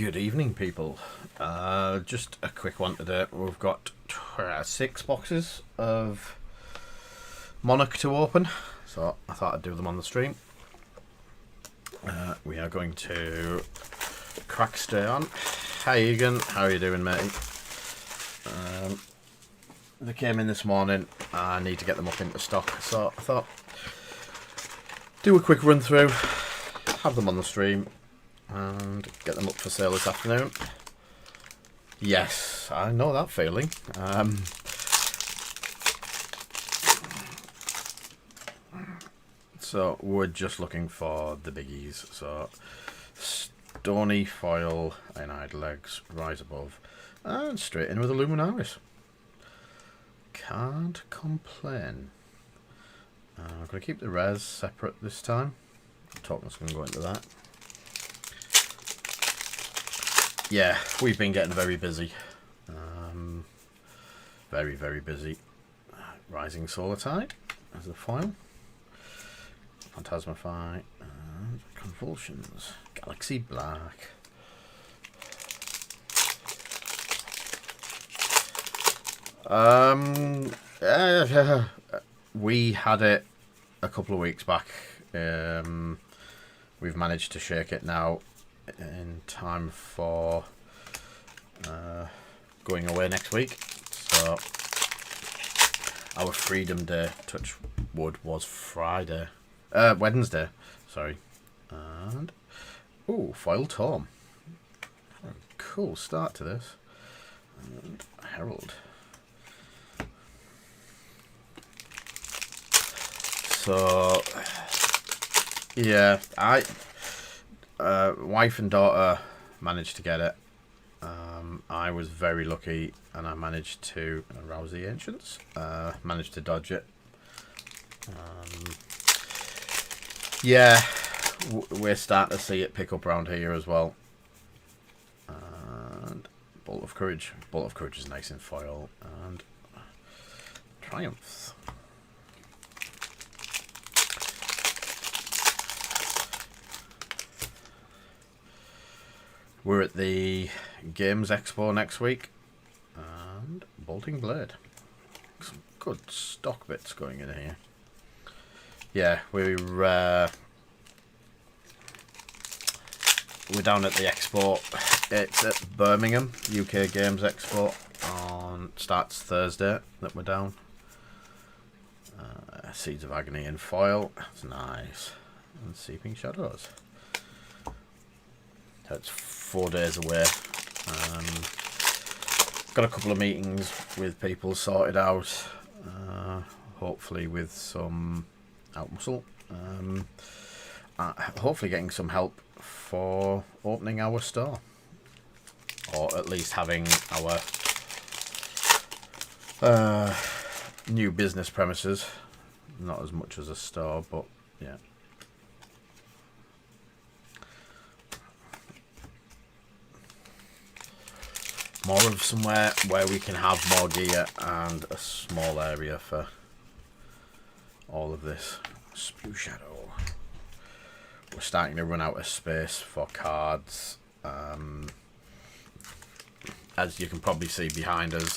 Good evening, people. Just a quick one today. We've got 6 boxes of Monarch to open, so I thought I'd do them on the stream. We are going to crack straight on. Hi Egan, how are you doing, mate? They came in this morning. I need to get them up into stock, so I thought do a quick run through, have them on the stream, and get them up for sale this afternoon. Yes, I know that feeling. So we're just looking for the biggies. So Stony Foil, Ironide Legs, Rise Above, and straight in with Illuminaris. Can't complain. I'm going to keep the res separate this time. Token's going to go into that. Yeah, we've been getting very busy. Very, very busy. Rising Solar Tide as the foil. Phantasmify and Convulsions. Galaxy Black. We had it a couple of weeks back. We've managed to shake it now in time for going away next week. So our Freedom Day, touch wood, was Wednesday, sorry. And foil Torm. Cool start to this. And Herald. So yeah, wife and daughter managed to get it. I was very lucky, and I managed to arouse the ancients. Managed to dodge it. Yeah, we're starting to see it pick up around here as well. And Bolt of Courage. Bolt of Courage is nice in foil. And Triumphs. We're at the Games Expo next week, and Bolting Blade. Some good stock bits going in here. Yeah, we're down at the expo. It's at Birmingham, UK Games Expo. Starts Thursday that we're down. Seeds of Agony in foil. That's nice. And Seeping Shadows. That's 4 days away. Got a couple of meetings with people sorted out. Hopefully with some out muscle. Hopefully getting some help for opening our store, or at least having our new business premises. Not as much as a store, but yeah. More of somewhere where we can have more gear and a small area for all of this. Spew Shadow. We're starting to run out of space for cards. As you can probably see behind us,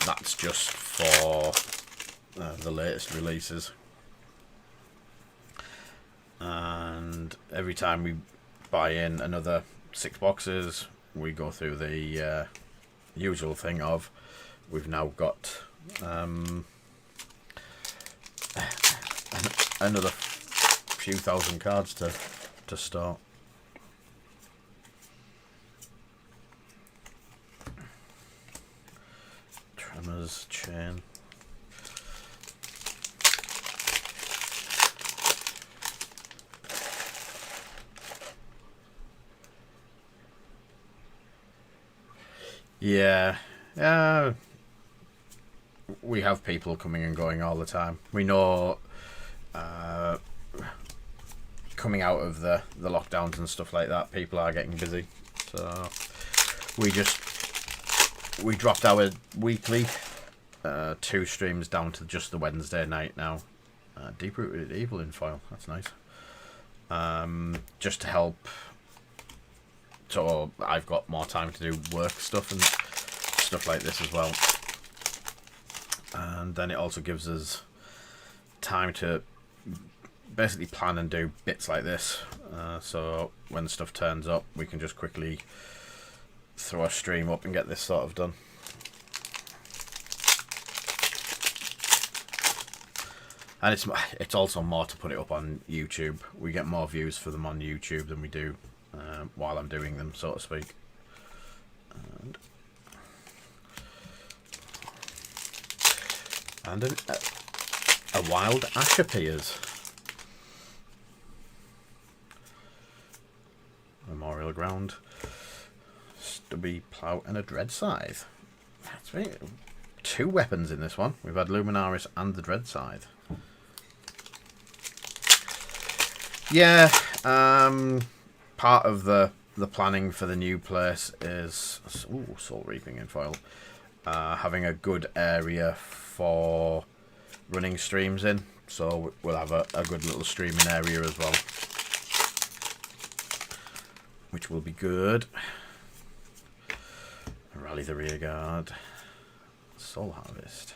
that's just for the latest releases. And every time we buy in another 6 boxes, we go through the usual thing of we've now got another few thousand cards to start. Tremors Chain. Yeah, we have people coming and going all the time. We know coming out of the lockdowns and stuff like that, people are getting busy. So we dropped our weekly 2 streams down to just the Wednesday night now. Deep Rooted Evil in foil, that's nice. Just to help so I've got more time to do work stuff and stuff like this as well. And then it also gives us time to basically plan and do bits like this. So when stuff turns up, we can just quickly throw a stream up and get this sort of done. And it's also more to put it up on YouTube. We get more views for them on YouTube than we do while I'm doing them, so to speak. And a wild ash appears. Memorial ground. Stubby plough and a dread scythe. That's right. 2 weapons in this one. We've had Luminaris and the dread scythe. Yeah, part of the planning for the new place is soul reaping in foil. Having a good area for running streams in, so we'll have a good little streaming area as well, which will be good. Rally the rear guard. Soul harvest.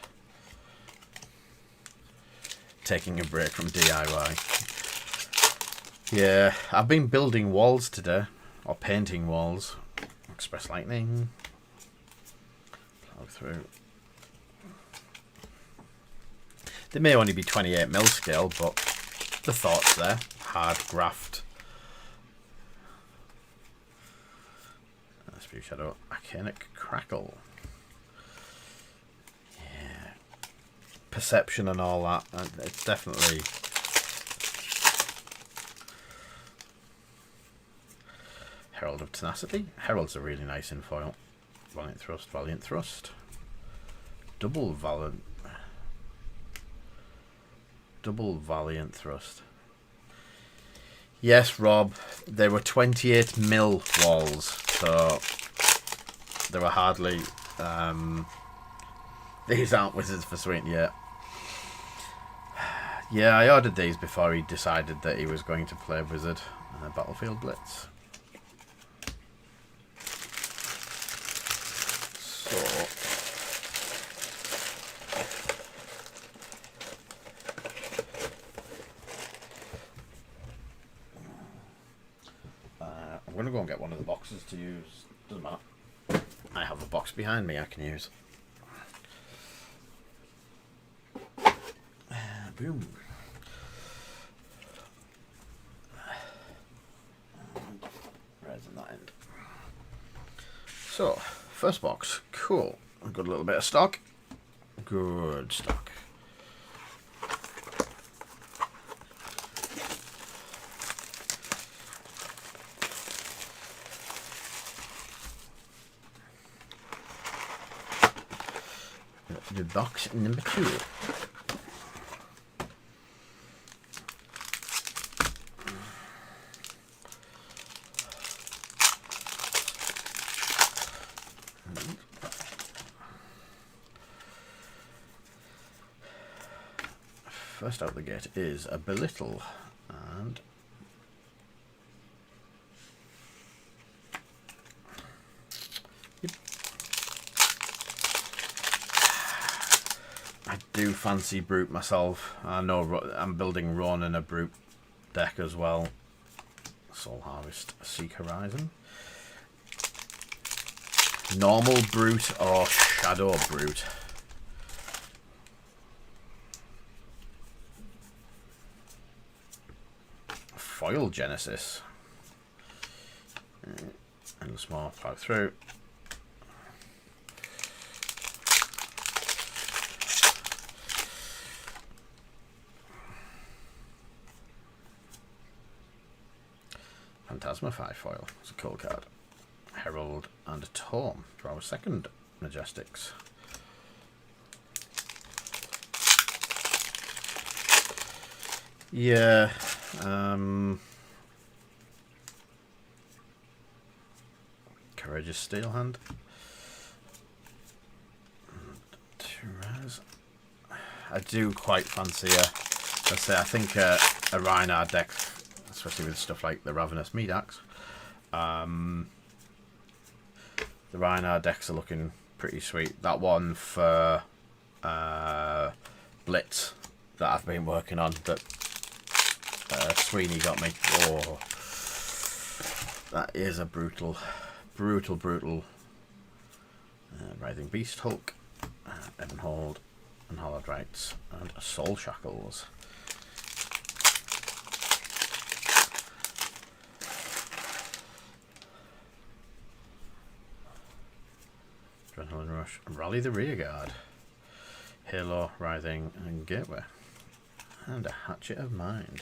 Taking a break from DIY. Yeah, I've been building walls today, or painting walls. Express lightning. Plough through. They may only be 28mm scale, but the thought's there. Hard graft. Spew shadow. Arcanic crackle. Yeah. Perception and all that. It's definitely. Herald of Tenacity. Heralds are really nice in foil. Valiant Thrust, Valiant Thrust. Double Valiant Thrust. Yes, Rob, they were 28mm walls, so they were hardly... these aren't Wizards for Sweet yet. Yeah, I ordered these before he decided that he was going to play Wizard. Battlefield Blitz. I'm going to go and get one of the boxes to use. Doesn't matter. I have a box behind me I can use. Boom. Right on that end. So, first box. Cool. I've got a little bit of stock. Good stock. The box number 2. First out the gate is a Belittle, and yep. I do fancy Brute myself. I know I'm building Ron in a Brute deck as well. Soul Harvest, Seek Horizon. Normal Brute or Shadow Brute? Foil Genesis. And a small plough through. Phantasmify foil. It's a cool card. Herald and a Tome for our second Majestics. Yeah. Courageous Steel Hand. 2 res. I do quite fancy let's say I think a Reinhard deck, especially with stuff like the Ravenous Meat Axe, The Reinhard decks are looking pretty sweet. That one for Blitz that I've been working on that Sweeney got me. Oh, that is a brutal Writhing Beast Hulk, Evanhold, and Hollowed Rights, and Soul Shackles. Adrenaline Rush, Rally the Rearguard, Halo, Writhing, and Gateway, and a Hatchet of Mind.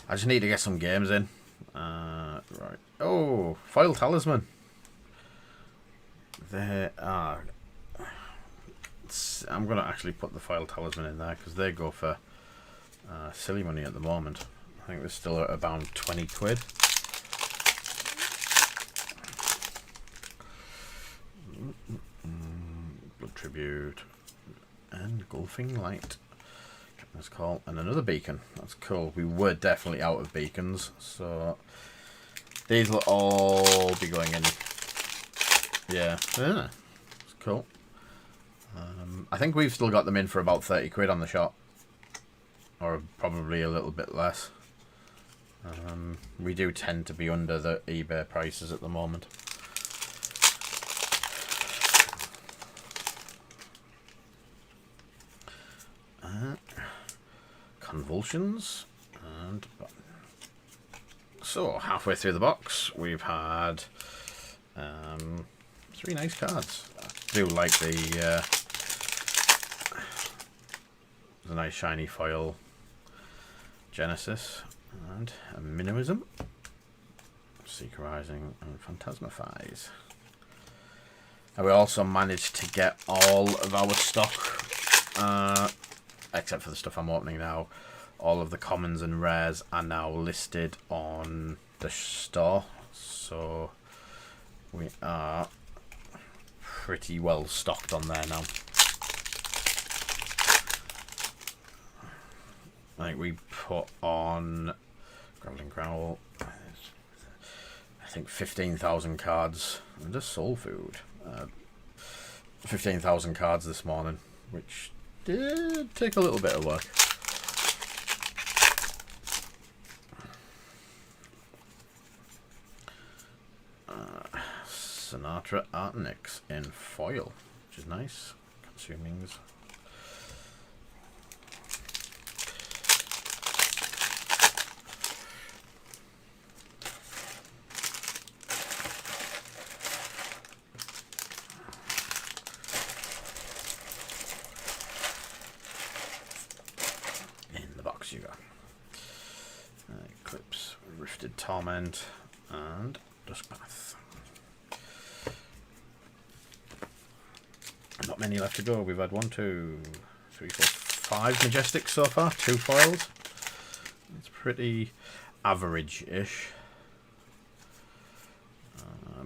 I just need to get some games in. Right. Oh, Foil Talisman. There are. I'm going to actually put the Foil Talisman in there because they go for silly money at the moment. I think they're still at about 20 quid. Blood Tribute. And Gulfing Light. Captain's Call. And another beacon. That's cool. We were definitely out of beacons. So these will all be going in. Yeah. It's cool. I think we've still got them in for about 30 quid on the shop. Or probably a little bit less. We do tend to be under the eBay prices at the moment. Convulsions. And so, halfway through the box, we've had 3 nice cards. I do like the nice shiny foil Genesis and a Minimism, Seeker Rising, and Phantasmaphize. And we also managed to get all of our stock, except for the stuff I'm opening now. All of the commons and rares are now listed on the store, so we are pretty well stocked on there now. I think we put on Growling Growl, I think 15,000 cards, and a Soul Food. 15,000 cards this morning, which did take a little bit of work. Sinatra Artnix in foil, which is nice. Consumings. You go. Eclipse, Rifted Torment, and Duskpath. Not many left to go. We've had 1, 2, 3, 4, 5 Majestics so far, 2 foils. It's pretty average-ish.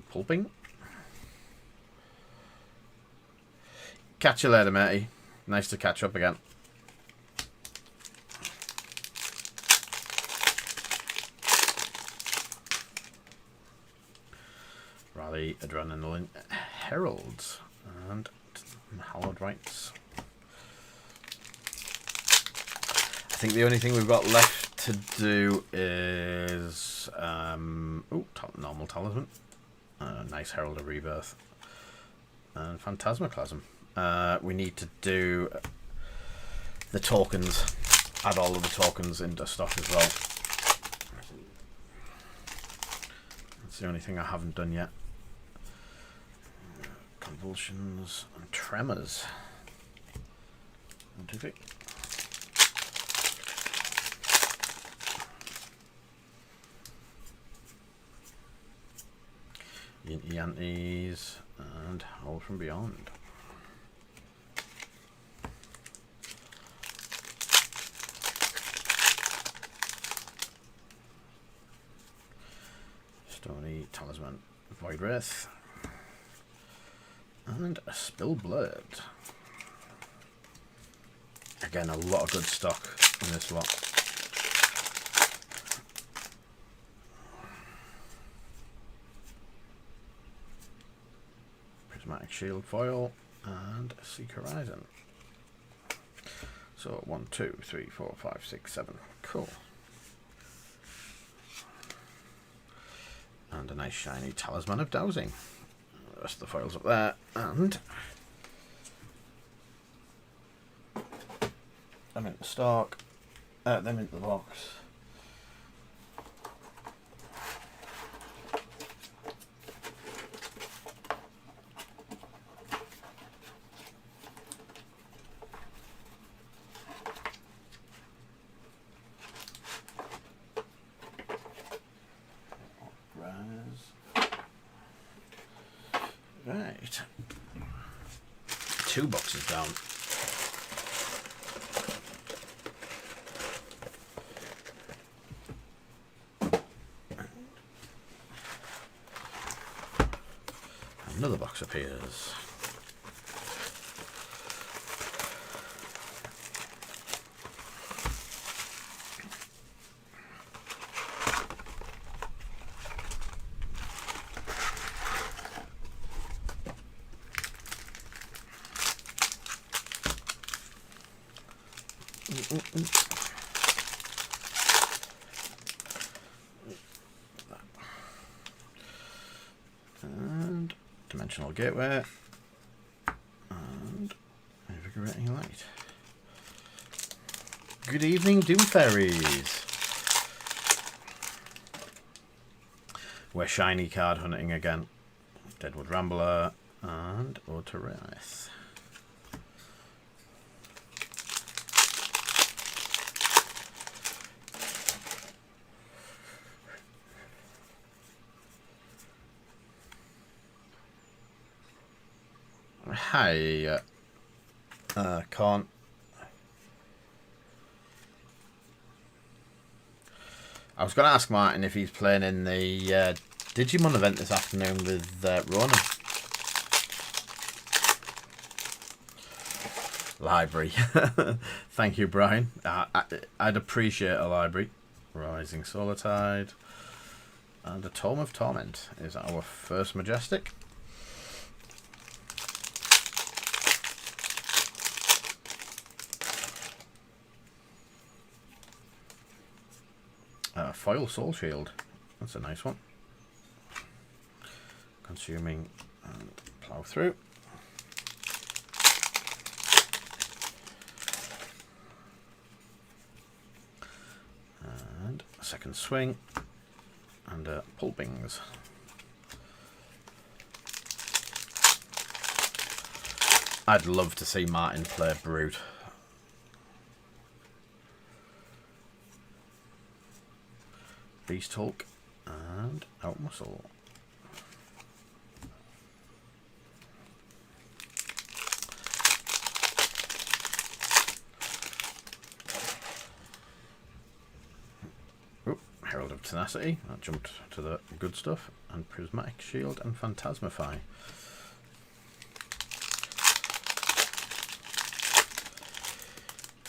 Pulping. Catch you later, matey. Nice to catch up again. Rally, Adrenaline, Heralds, and Hallowed Rights. I think the only thing we've got left to do is normal Talisman, nice Herald of Rebirth, and Phantasmaclasm. We need to do the tokens, add all of the tokens into stock as well. That's the only thing I haven't done yet. Convulsions and Tremors. 1, 2, 3. Yanties and Howl from Beyond. Stony Talisman, Void Wraith, and a Spill Blood. Again, a lot of good stock in this lot. prismatic shield foil, and Seek Horizon. So 1, 2, 3, 4, 5, 6, 7. Cool. And a nice shiny Talisman of Dowsing. The rest of the foils up there, and them in the stock, them into the box. Right, 2 boxes down. Another box appears. And Dimensional Gateway, and Invigorating Light. Good evening, Doom Fairies. We're shiny card hunting again. Deadwood Rambler and Otoreth. Hi, can't. I was going to ask Martin if he's playing in the Digimon event this afternoon with Ronan. Library. Thank you, Brian. I'd appreciate a library. Rising Solar Tide. And a Tome of Torment is our first Majestic. Foil Soul Shield. That's a nice one. Consuming and plow through. And a second swing. And Pulpings. I'd love to see Martin play Brute. Beast Hulk and Out Muscle. Herald of Tenacity. That jumped to the good stuff. And Prismatic Shield and Phantasmify.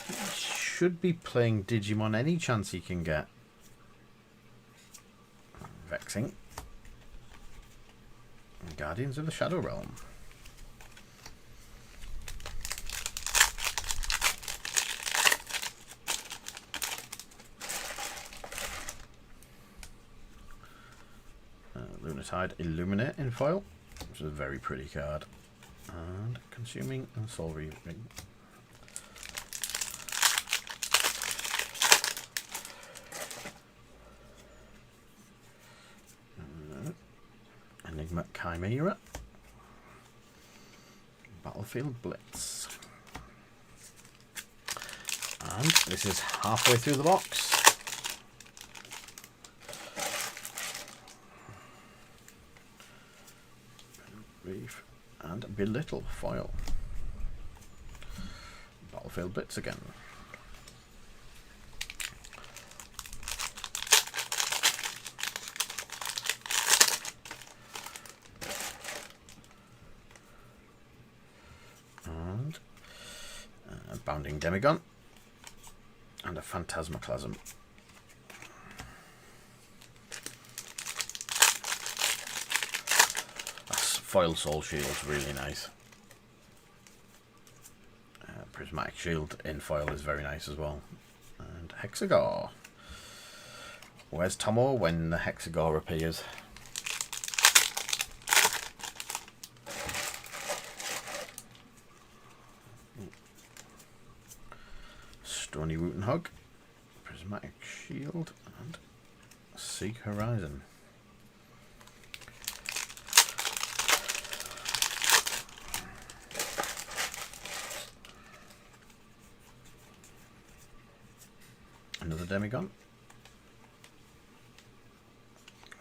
He should be playing Digimon any chance he can get. Vexing. And Guardians of the Shadow Realm. Lunatide Illuminate in foil, which is a very pretty card. And Consuming and Soul Reaping. Enigma Chimera. Battlefield Blitz. And this is halfway through the box. Reef and Belittle foil. Battlefield Blitz again. And Bounding Demigon. And a Phantasmaclasm. Foil Soul Shield's really nice. Prismatic Shield in foil is very nice as well. And Hexagore. Where's Tomo when the Hexagore appears? Stony Wooten Hug, Prismatic Shield, and Seek Horizon. Another Demigon.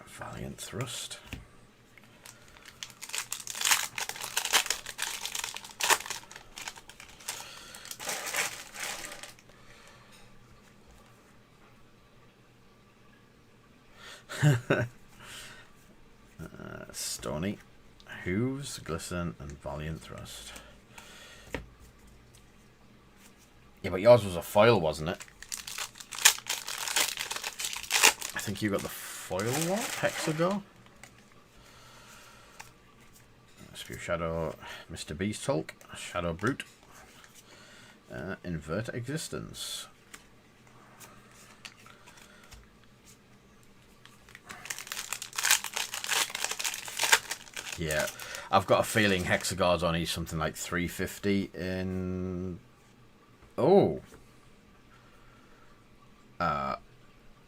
Valiant Thrust. Stony, Hooves, Glisten, and Valiant Thrust. Yeah, but yours was a foil, wasn't it? I think you got the foil one, Hexagore. Spew Shadow, Mr. Beast Hulk, Shadow Brute, Invert Existence. Yeah, I've got a feeling Hexagore's only something like 350 in... Oh.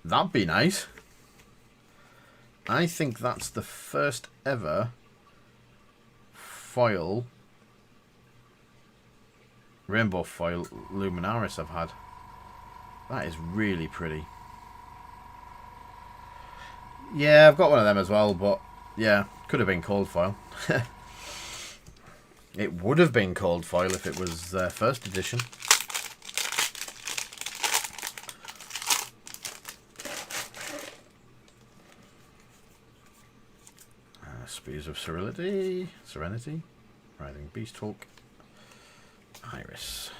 That'd be nice. I think that's the first ever foil, rainbow foil Luminaris I've had. That is really pretty. Yeah, I've got one of them as well, but yeah, could have been cold foil. It would have been cold foil if it was first edition. Spears of Serenity, Writhing Beast Hulk, Iris.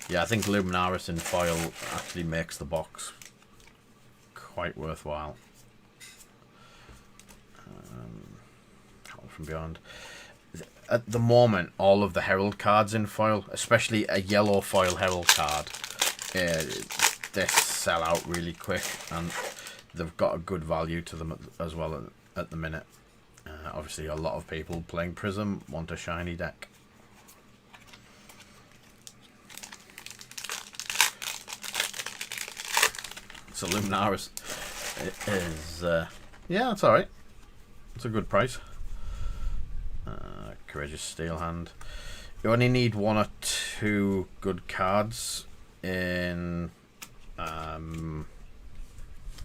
Yeah, I think Luminaris in foil actually makes the box quite worthwhile. Howl from Beyond. At the moment, all of the Herald cards in foil, especially a yellow foil Herald card, they sell out really quick, and they've got a good value to them as well at the minute. Obviously, a lot of people playing Prism want a shiny deck. So Luminaris is, yeah, it's alright. It's a good price. Courageous Steel Hand. You only need one or two good cards in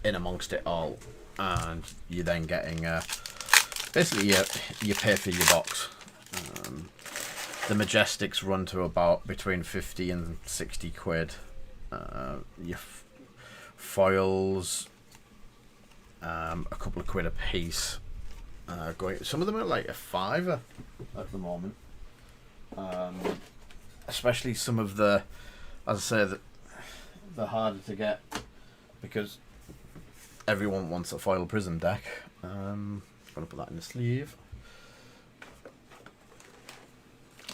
amongst it all, and you're then getting basically you pay for your box. The Majestics run to about between 50 and 60 quid. Your foils, a couple of quid a piece. Some of them are like a £5 at the moment. Especially some of the, as I say, they're harder to get because everyone wants a foil Prism deck. Gonna put that in the sleeve.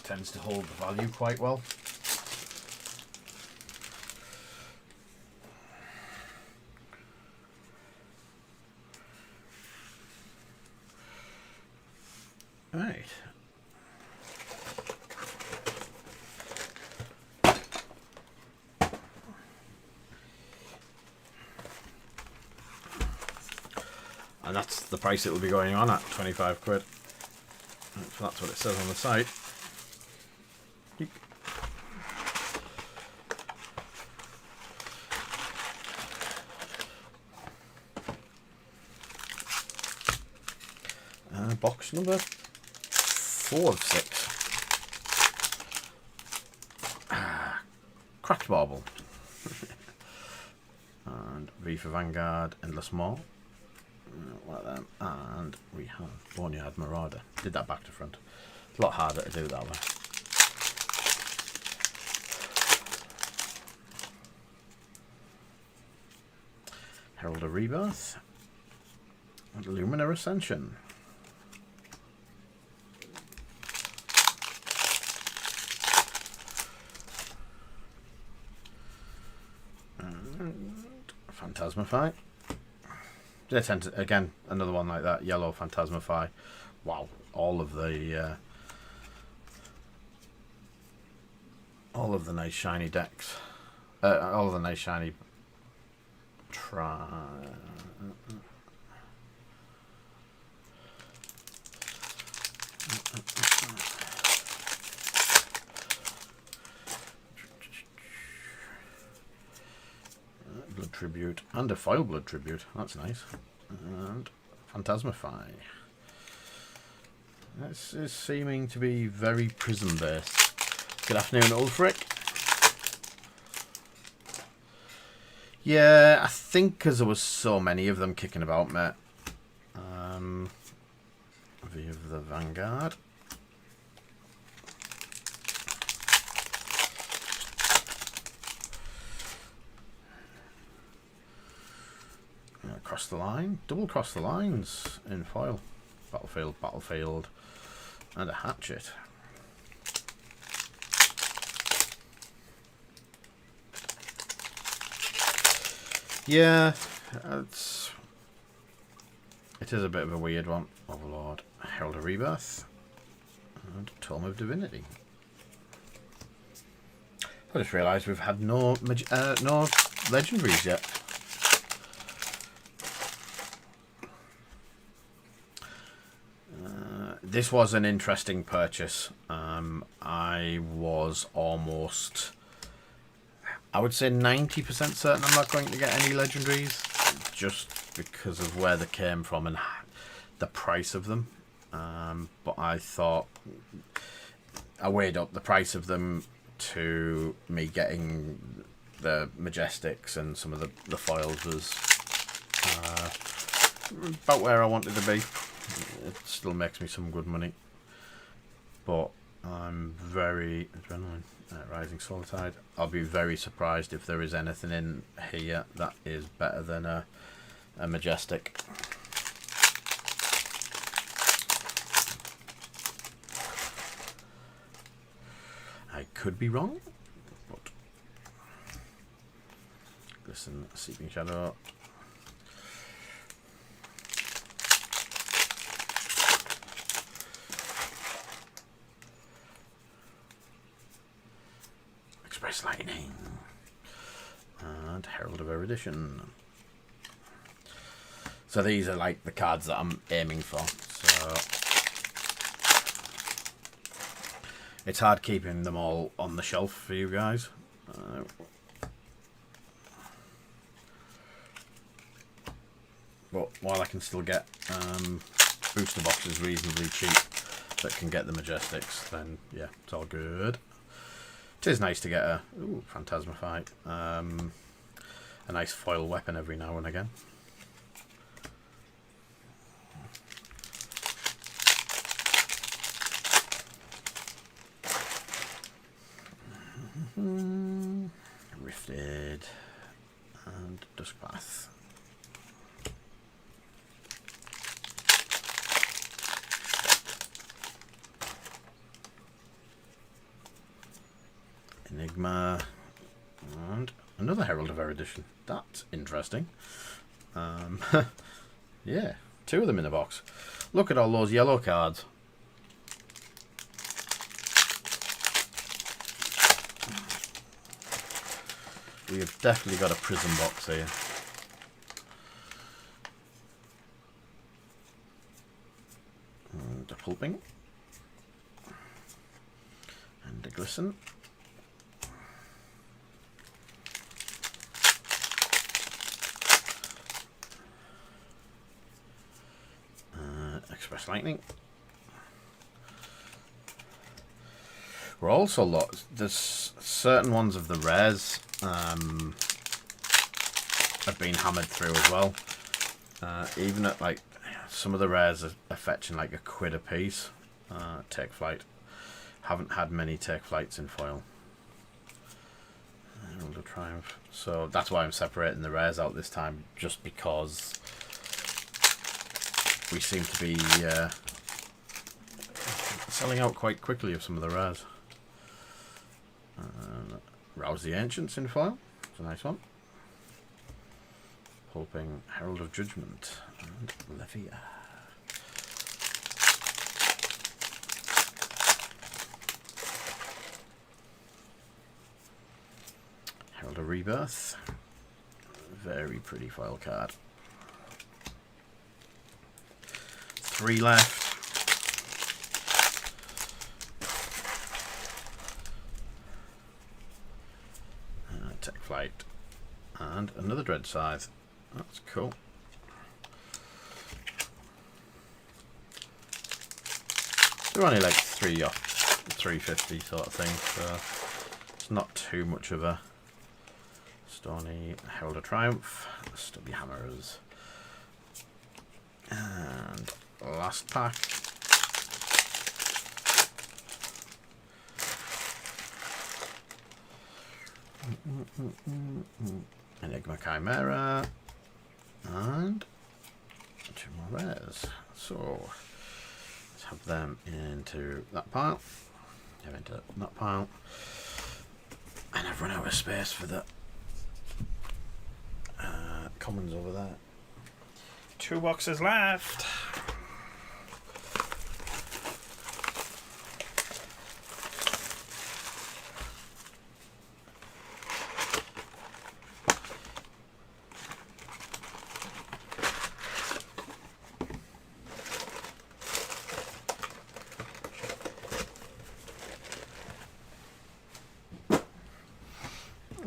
Tends to hold the value quite well. Right. And that's the price it will be going on at, 25 quid. That's what it says on the site. Box number 4 of 6. Cracked Bauble. And V for Vanguard, Endless Maw. One of them. And we have Boneyard Marauder. Did that back to front. It's a lot harder to do that way. Herald of Rebirth. And Luminar Ascension. And Phantasmify. They tend to, again, another one like that. Yellow Phantasmify. Wow, all of the nice shiny decks. All of the nice shiny Blood Tribute and a foil Blood Tribute. That's nice. And Phantasmify. This is seeming to be very prism based. Good afternoon, Ulfric. Yeah, I think because there was so many of them kicking about, mate. V of the Vanguard. Cross the line. Double cross the lines in foil. Battlefield, battlefield. And a hatchet. Yeah, it is a bit of a weird one. Overlord, Herald of Rebirth, and Tome of Divinity. I just realised we've had no legendaries yet. This was an interesting purchase. I was almost, I would say 90% certain I'm not going to get any legendaries, just because of where they came from and the price of them. But I thought, I weighed up the price of them to me getting the Majestics and some of the foils was about where I wanted to be. It still makes me some good money, but I'm very adrenaline. Rising Solar Tide. I'll be very surprised if there is anything in here that is better than a Majestic. I could be wrong, but listen, Seeping Shadow. Express Lightning and Herald of Erudition. So these are like the cards that I'm aiming for. So it's hard keeping them all on the shelf for you guys. But while I can still get booster boxes reasonably cheap that can get the Majestics, then yeah, it's all good. It is nice to get a Phantasmify, a nice foil weapon every now and again. Rifted and Duskpath. Enigma and another Herald of Erudition. That's interesting. Yeah, 2 of them in a box. Look at all those yellow cards. We have definitely got a prism box here. And a Pulping. And a Glisten. Express Lightning. We're also there's certain ones of the rares have been hammered through as well. Even at like some of the rares are fetching like £1 a piece. Take Flight. Haven't had many Take Flights in foil. Herald of Triumph. So that's why I'm separating the rares out this time, just because we seem to be selling out quite quickly of some of the rares. Rouse the Ancients in foil. It's a nice one. Hoping Herald of Judgment and Levia. Herald of Rebirth. Very pretty foil card. 3 left. Tech Flight. And another Dread Scythe. That's cool. They're only like 3 off 350 sort of thing, so it's not too much of a Stony. Herald of Triumph, Stubby Hammers, and last pack. Enigma Chimera. And 2 more rares. So let's have them into that pile. Have into that pile. And I've run out of space for the commons over there. 2 boxes left.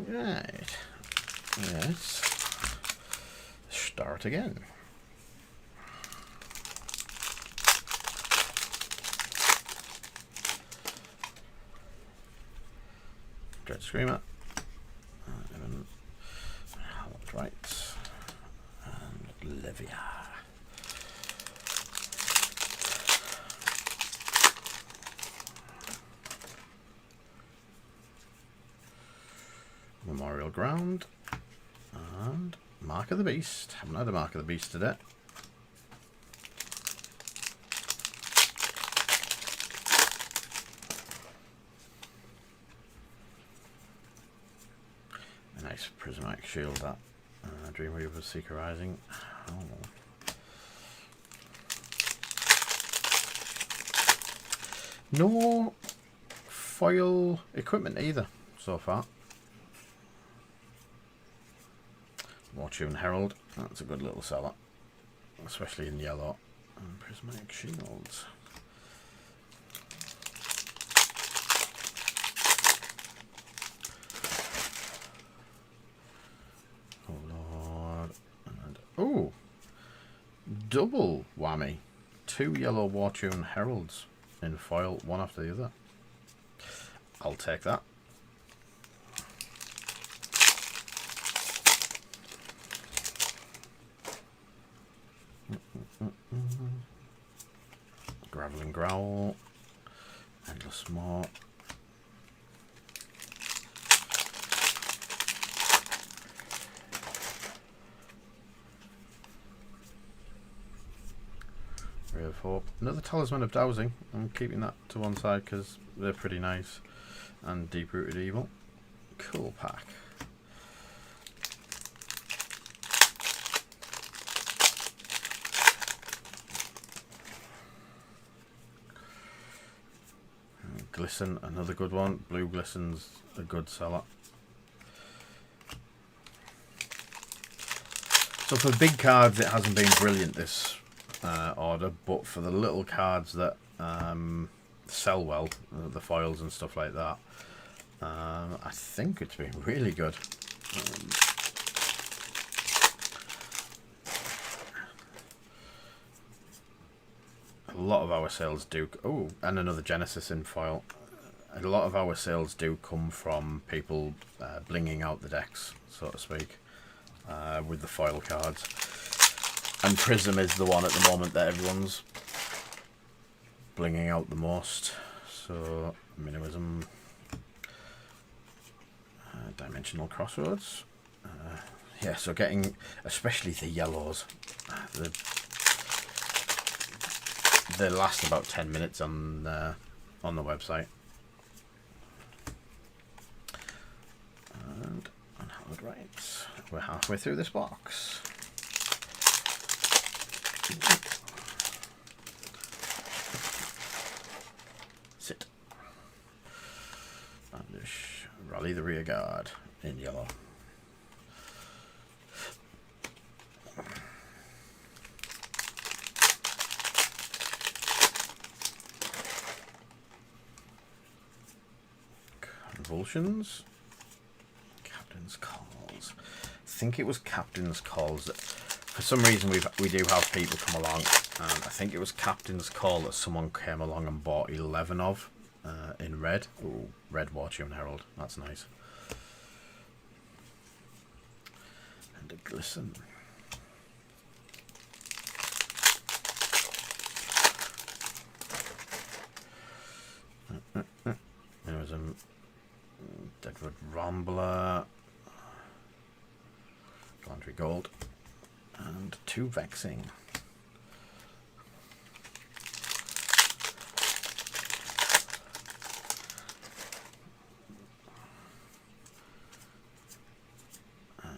Right. Yes. Start again. Dread Screamer. Evan. Howard Wright. And Levia. Memorial Ground and Mark of the Beast. Haven't had a Mark of the Beast today. A nice prismatic shield, that Dreamweaver Seeker Rising. Oh. No foil equipment either so far. Wartune Herald, that's a good little seller, especially in yellow. And Prismatic Shields. Oh Lord. And oh, double whammy. 2 yellow Wartune Heralds in foil, one after the other. I'll take that. Gravel and Growl, Endless More, Ray of Hope, another Talisman of Dowsing. I'm keeping that to one side because they're pretty nice, and Deep Rooted Evil. Cool pack. Glisten, another good one. Blue Glisten's a good seller. So for big cards it hasn't been brilliant this order, but for the little cards that sell well, the foils and stuff like that, I think it's been really good. A lot of our sales do... Oh, and another Genesis in foil. A lot of our sales do come from people blinging out the decks, so to speak, with the foil cards. And Prism is the one at the moment that everyone's blinging out the most. So, Minimism. Dimensional Crossroads. Yeah, so getting, especially the yellows, they last about 10 minutes on the website. And unhallowed rights. We're halfway through this box. Sit. Brandish. Rally the rear guard in yellow. Convulsions. Captain's Calls. I think it was Captain's Calls. For some reason we do have people come along, and I think it was Captain's Call that someone came along and bought 11 of in red. Ooh, red War Tune Herald. That's nice. And a glisten. There was a Deadwood Rambler, Laundry Gold, and 2 Vexing.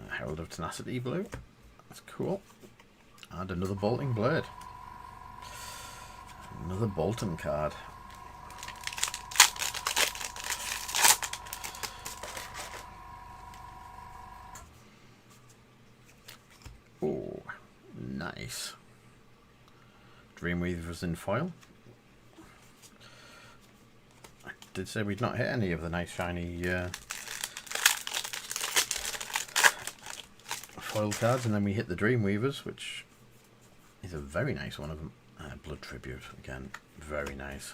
Herald of Tenacity Blue. That's cool. And another Bolting Blade. Another Bolton card. Oh, nice. Dreamweavers in foil. I did say we'd not hit any of the nice shiny foil cards, and then we hit the Dreamweavers, which is a very nice one of them. Blood Tribute, again, very nice.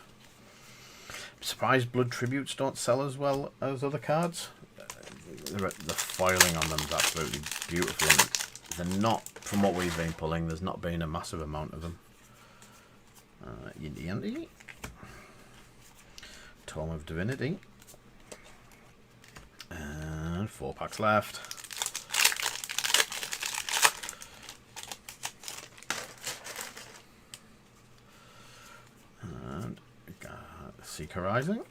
I'm surprised Blood Tributes don't sell as well as other cards. The foiling on them is absolutely beautiful, and they're not, from what we've been pulling, there's not been a massive amount of them. Yindy Yandy. Tome of Divinity. And 4 packs left. And we got Seeker Rising,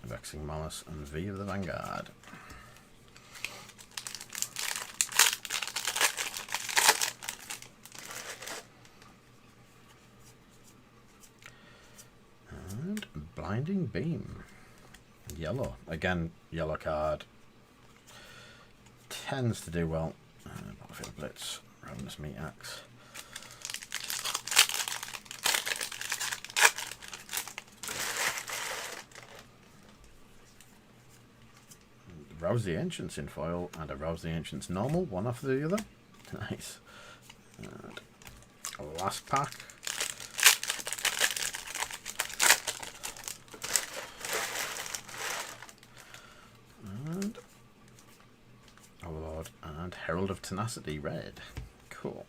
Vexing Malice, and V of the Vanguard. And Blinding Beam. Yellow. Again, yellow card. Tends to do well. Battlefield Blitz, Ravenous Meat Axe. Rouse the Ancients in foil, and a Rouse the Ancients normal, one after the other. Nice. And last pack. And Overlord and Herald of Tenacity red. Cool.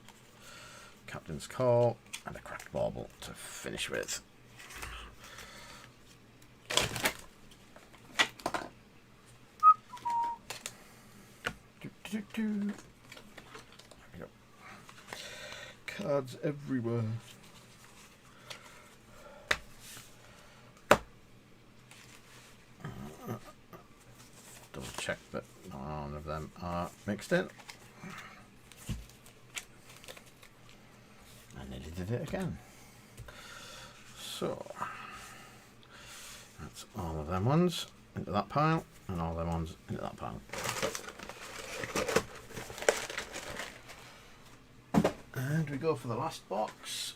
Captain's Call and a Cracked Bauble to finish with. There we go. Cards everywhere. Double check that none of them are mixed in. I nearly did it again. So that's all of them ones into that pile, and all them ones into that pile. And we go for the last box.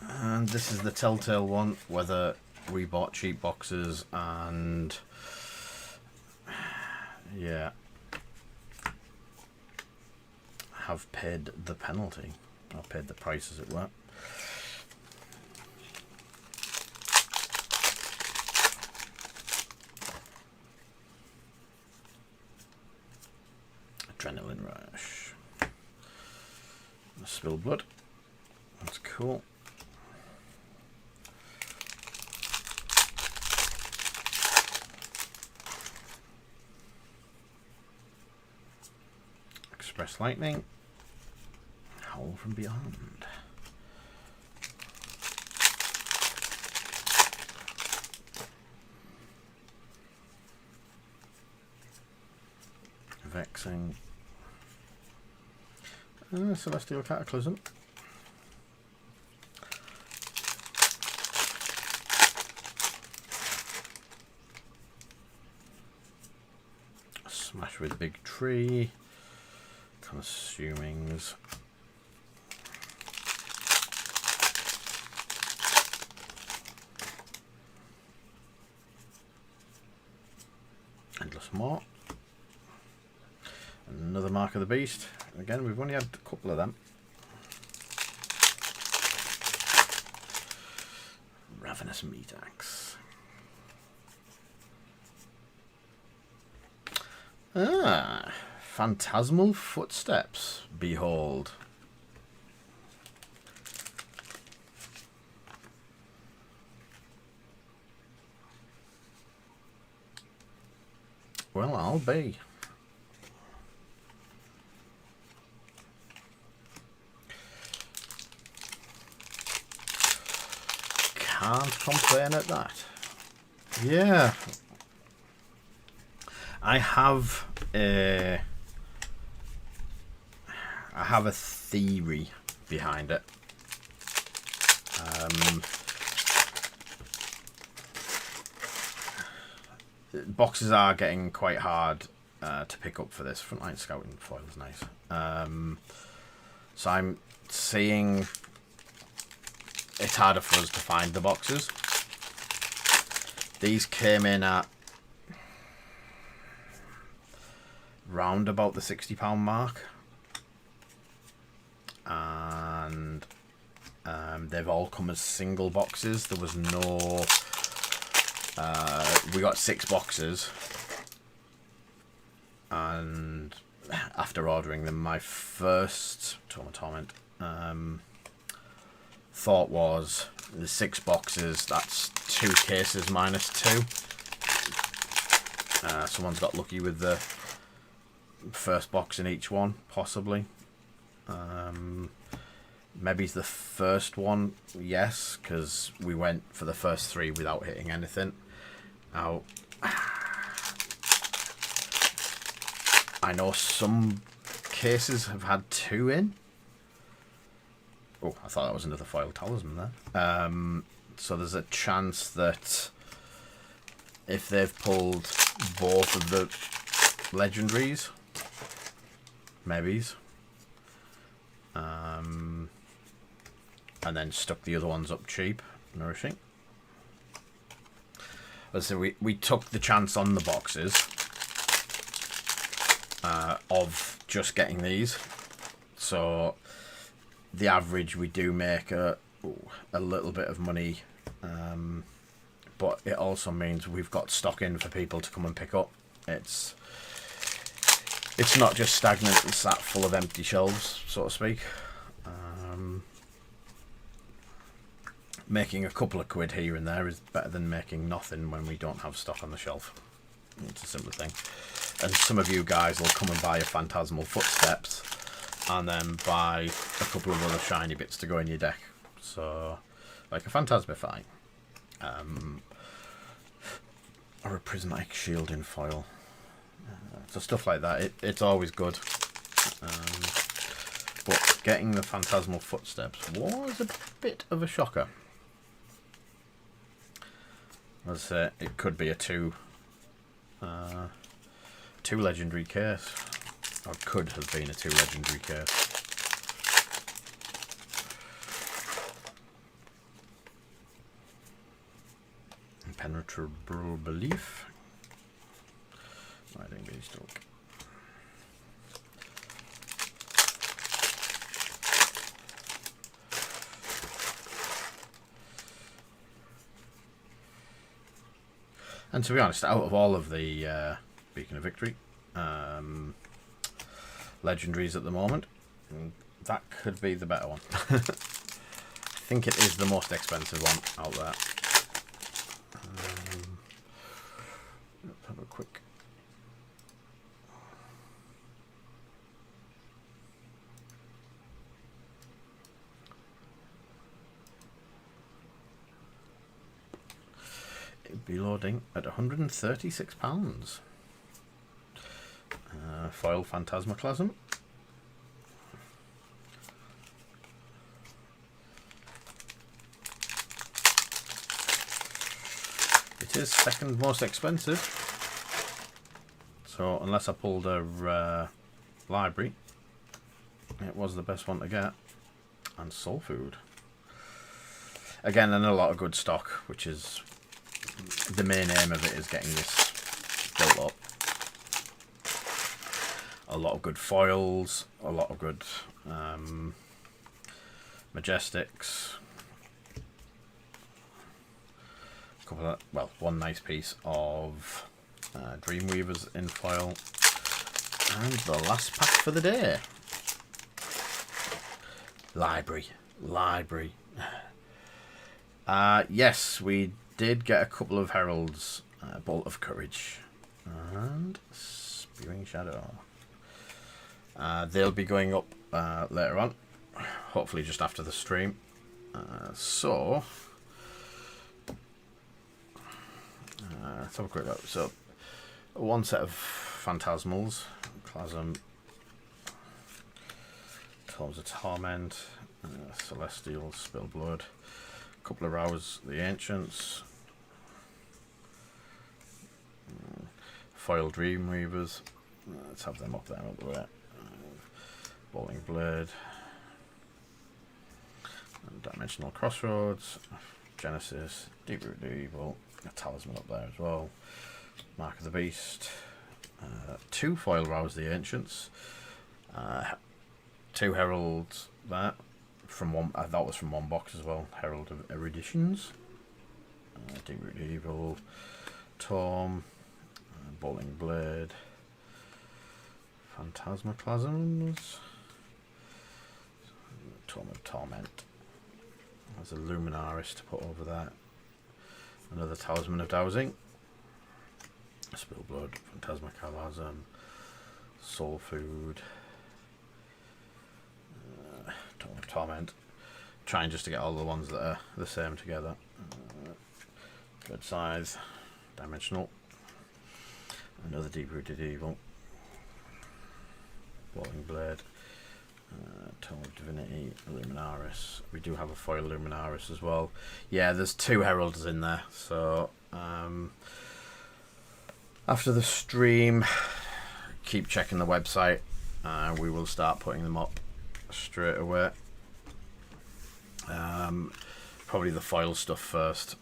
And this is the telltale one, whether we bought cheap boxes and yeah, have paid the penalty, or paid the price as it were. Smash. Spilled blood. That's cool. Express lightning. Howl from beyond. Vexing. Celestial Cataclysm. Smash with big tree. Consumings. Endless more. Another Mark of the Beast. Again, we've only had a couple of them. Ravenous Meat Axe. Ah, Phantasmal Footsteps. Behold. Well, I'll be. Can't complain at that. Yeah. I have a theory behind it. Boxes are getting quite hard to pick up for this. Frontline Scouting foil is nice. So I'm seeing it's harder for us to find the boxes. These came in at round about the £60 mark, and they've all come as single boxes. There was no we got 6 boxes, and after ordering them, my first Torment thought was the 6 boxes, that's 2 cases minus 2. Someone's got lucky with the first box in each one, possibly. Maybe it's the first one, yes, because we went for the first 3 without hitting anything. Now, I know some cases have had 2 in. Oh, I thought that was another foil talisman there. So there's a chance that if they've pulled both of the legendaries, maybes, and then stuck the other ones up cheap, nourishing. So we took the chance on the boxes of just getting these. So the average, we do make a little bit of money, but it also means we've got stock in for people to come and pick up. It's not just stagnant and sat full of empty shelves, so to speak. Making a couple of quid here and there is better than making nothing when we don't have stock on the shelf. It's a simple thing. And some of you guys will come and buy a Phantasmal Footsteps and then buy a couple of other shiny bits to go in your deck. So, like a Phantasmify. Or a Prismatic Shield in foil. So stuff like that, it's always good. But getting the Phantasmal Footsteps was a bit of a shocker. As I say, it could be a two legendary case, or could have been a 2 legendary case. Impenetrable Belief. Riding Beanstalk. And to be honest, out of all of the Beacon of Victory, legendaries at the moment. And that could be the better one. I think it is the most expensive one out there. Let's have a quick. It'd be loading at £136. Foil Phantasmaclasm. It is second most expensive, so unless I pulled a library, it was the best one to get. And Soul Food again, and a lot of good stock, which is the main aim of it, is getting this built up. A lot of good foils, a lot of good Majestics. Couple of, well, one nice piece of Dreamweavers in foil, and the last pack for the day. Library. Yes, we did get a couple of Heralds, Bolt of Courage and Spewing Shadow. They'll be going up later on, hopefully just after the stream. So let's have a quick look. So one set of Phantasmals, Clasm, Tomes of Torment, Celestial, Spillblood, a couple of Rouse the Ancients, Foil Dreamweavers. Let's have them up there all the way. Bowling Blade, and Dimensional Crossroads, Genesis, Deep Root Evil, a Talisman up there as well, Mark of the Beast, 2 Foil Rouse the Ancients, 2 Heralds there, from one, that was from one box as well, Herald of Eruditions, Deep Root Evil, Tome, Bowling Blade, Phantasmaclasms, Tome of Torment. There's a Luminaris to put over that. Another Talisman of Dowsing. Spillblood, Phantasmaclasm, Soul Food, Tome of Torment. Trying just to get all the ones that are the same together. Good Scythe, Dimensional. Another Deep Rooted Evil. Bowling Blade, Tome of Divinity, Luminaris. We do have a foil Luminaris as well. Yeah, there's 2 Heralds in there. So after the stream, keep checking the website. We will start putting them up straight away. Probably the foil stuff first,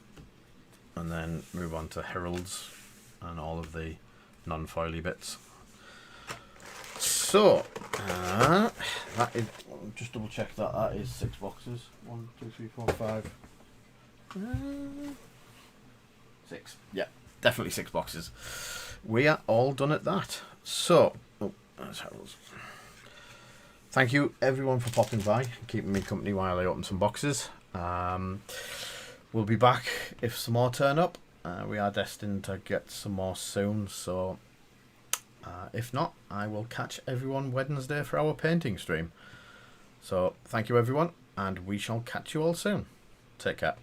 and then move on to Heralds and all of the non-foily bits. So that is, just double check that is 6 boxes. 1, 2, 3, 4, 5, 6. Yeah, definitely 6 boxes. We are all done at that. So, that's Heralds. Thank you everyone for popping by and keeping me company while I open some boxes. We'll be back if some more turn up. We are destined to get some more soon, so if not, I will catch everyone Wednesday for our painting stream. So thank you everyone, and we shall catch you all soon. Take care.